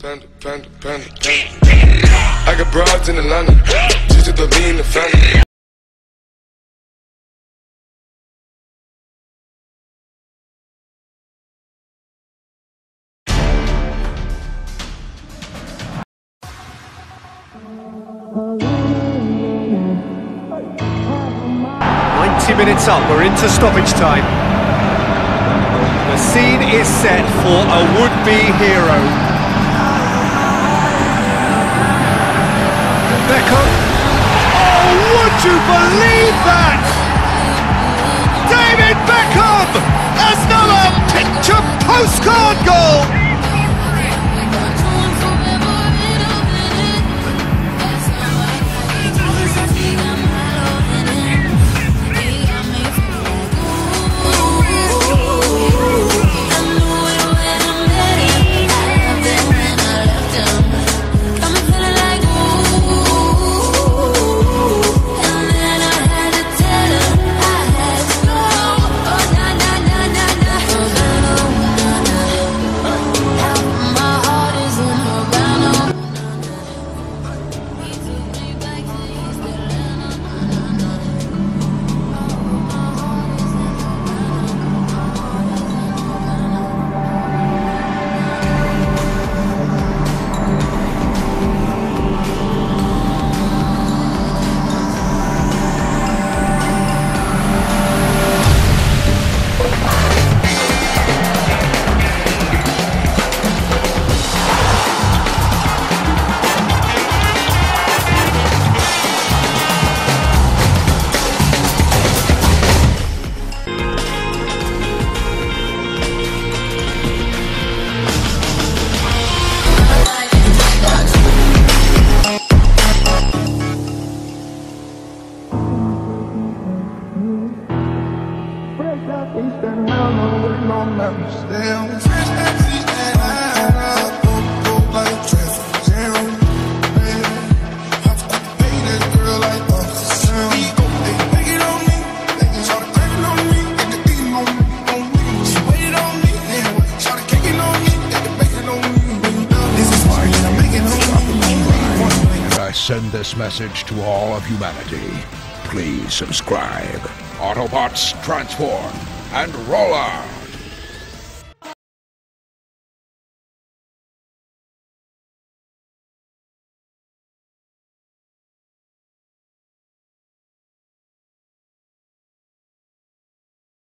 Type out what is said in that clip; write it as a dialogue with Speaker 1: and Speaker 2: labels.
Speaker 1: I got broads in Atlanta, just to lean the family.
Speaker 2: Minutes up, we're into stoppage time. The scene is set for a would-be hero. Beckham. Oh, would you believe that? David Beckham! Another picture postcard goal!
Speaker 3: Send this message to all of humanity. Please subscribe. Autobots transform and roll on!